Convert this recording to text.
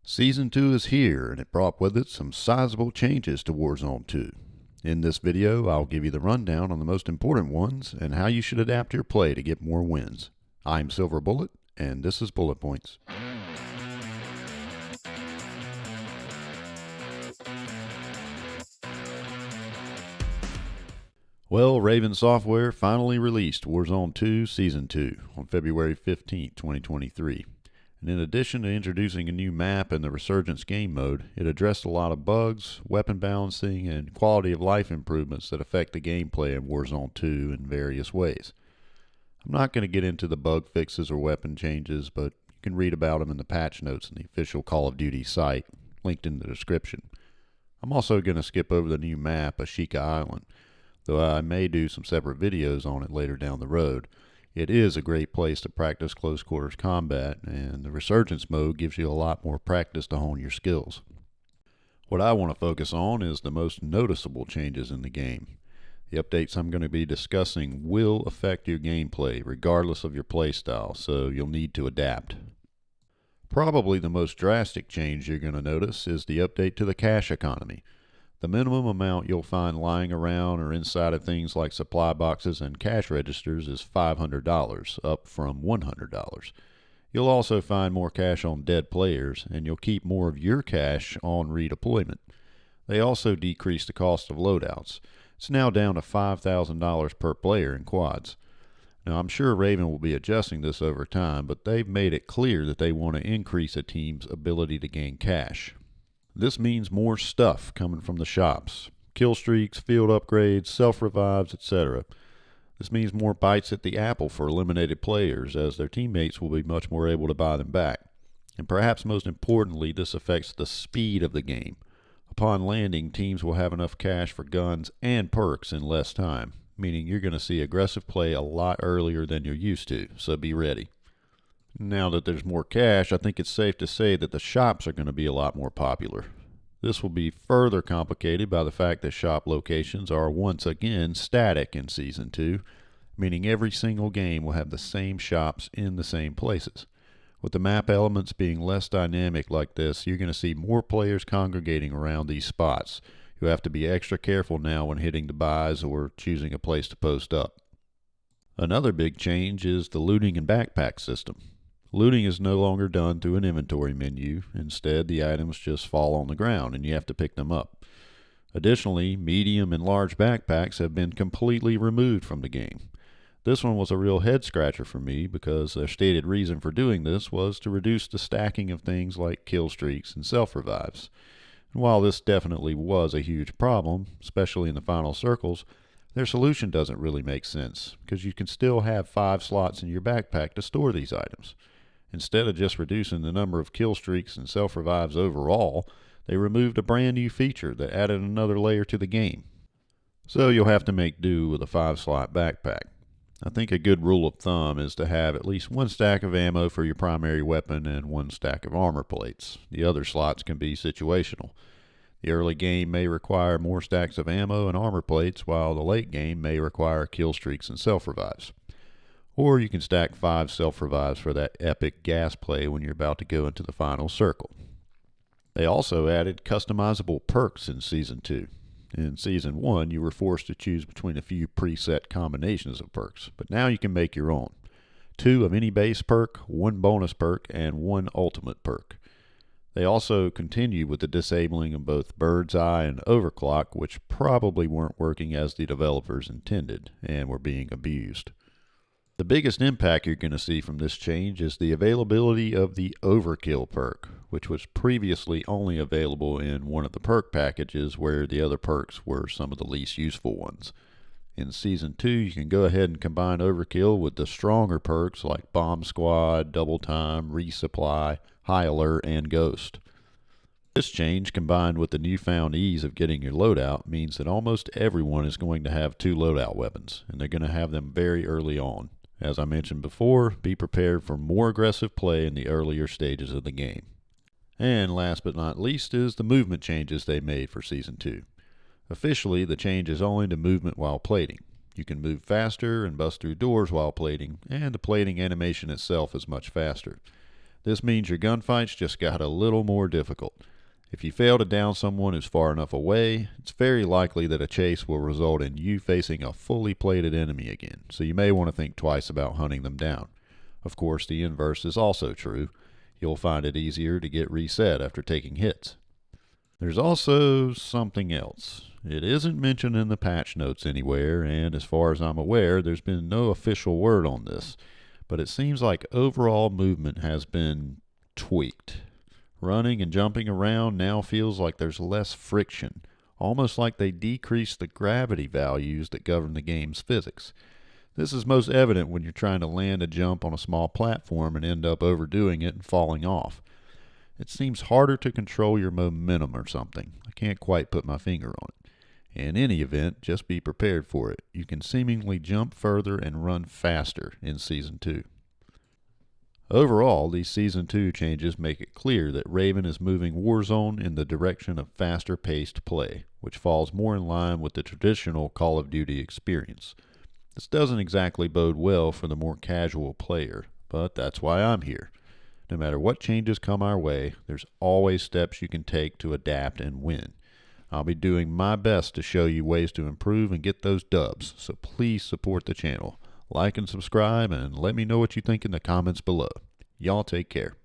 Season 2 is here, and it brought with it some sizable changes to Warzone 2. In this video, I'll give you the rundown on the most important ones and how you should adapt your play to get more wins. I'm Silver Bullet, and this is Bullet Points. Well, Raven Software finally released Warzone 2 Season 2 on February 15, 2023. And in addition to introducing a new map and the Resurgence game mode, it addressed a lot of bugs, weapon balancing, and quality of life improvements that affect the gameplay in Warzone 2 in various ways. I'm not going to get into the bug fixes or weapon changes, but you can read about them in the patch notes in the official Call of Duty site, linked in the description. I'm also going to skip over the new map, Ashika Island, though I may do some separate videos on it later down the road. It is a great place to practice close quarters combat, and the Resurgence mode gives you a lot more practice to hone your skills. What I want to focus on is the most noticeable changes in the game. The updates I'm going to be discussing will affect your gameplay regardless of your playstyle, so you'll need to adapt. Probably the most drastic change you're going to notice is the update to the cash economy. The minimum amount you'll find lying around or inside of things like supply boxes and cash registers is $500, up from $100. You'll also find more cash on dead players, and you'll keep more of your cash on redeployment. They also decrease the cost of loadouts. It's now down to $5,000 per player in quads. Now, I'm sure Raven will be adjusting this over time, but they've made it clear that they want to increase a team's ability to gain cash. This means more stuff coming from the shops. Kill streaks, field upgrades, self-revives, etc. This means more bites at the apple for eliminated players, as their teammates will be much more able to buy them back. And perhaps most importantly, this affects the speed of the game. Upon landing, teams will have enough cash for guns and perks in less time, meaning you're going to see aggressive play a lot earlier than you're used to, so be ready. Now that there's more cash, I think it's safe to say that the shops are going to be a lot more popular. This will be further complicated by the fact that shop locations are once again static in Season 2, meaning every single game will have the same shops in the same places. With the map elements being less dynamic like this, you're going to see more players congregating around these spots. You have to be extra careful now when hitting the buys or choosing a place to post up. Another big change is the looting and backpack system. Looting is no longer done through an inventory menu. Instead, the items just fall on the ground and you have to pick them up. Additionally, medium and large backpacks have been completely removed from the game. This one was a real head scratcher for me because their stated reason for doing this was to reduce the stacking of things like kill streaks and self-revives. And while this definitely was a huge problem, especially in the final circles, their solution doesn't really make sense because you can still have 5 slots in your backpack to store these items. Instead of just reducing the number of kill streaks and self-revives overall, they removed a brand new feature that added another layer to the game. So you'll have to make do with a 5-slot backpack. I think a good rule of thumb is to have at least 1 stack of ammo for your primary weapon and 1 stack of armor plates. The other slots can be situational. The early game may require more stacks of ammo and armor plates, while the late game may require kill streaks and self-revives. Or you can stack 5 self-revives for that epic gas play when you're about to go into the final circle. They also added customizable perks in Season 2. In Season 1, you were forced to choose between a few preset combinations of perks, but now you can make your own. 2 of any base perk, 1 bonus perk, and 1 ultimate perk. They also continue with the disabling of both Bird's Eye and Overclock, which probably weren't working as the developers intended and were being abused. The biggest impact you're going to see from this change is the availability of the Overkill perk, which was previously only available in one of the perk packages where the other perks were some of the least useful ones. In Season 2, you can go ahead and combine Overkill with the stronger perks like Bomb Squad, Double Time, Resupply, High Alert, and Ghost. This change, combined with the newfound ease of getting your loadout, means that almost everyone is going to have 2 loadout weapons, and they're going to have them very early on. As I mentioned before, be prepared for more aggressive play in the earlier stages of the game. And last but not least is the movement changes they made for Season 2. Officially, the change is only to movement while plating. You can move faster and bust through doors while plating, and the plating animation itself is much faster. This means your gunfights just got a little more difficult. If you fail to down someone who's far enough away, it's very likely that a chase will result in you facing a fully plated enemy again, so you may want to think twice about hunting them down. Of course, the inverse is also true. You'll find it easier to get reset after taking hits. There's also something else. It isn't mentioned in the patch notes anywhere, and as far as I'm aware, there's been no official word on this, but it seems like overall movement has been tweaked. Running and jumping around now feels like there's less friction, almost like they decreased the gravity values that govern the game's physics. This is most evident when you're trying to land a jump on a small platform and end up overdoing it and falling off. It seems harder to control your momentum or something. I can't quite put my finger on it. In any event, just be prepared for it. You can seemingly jump further and run faster in Season 2. Overall, these Season 2 changes make it clear that Raven is moving Warzone in the direction of faster-paced play, which falls more in line with the traditional Call of Duty experience. This doesn't exactly bode well for the more casual player, but that's why I'm here. No matter what changes come our way, there's always steps you can take to adapt and win. I'll be doing my best to show you ways to improve and get those dubs, so please support the channel. Like and subscribe, and let me know what you think in the comments below. Y'all take care.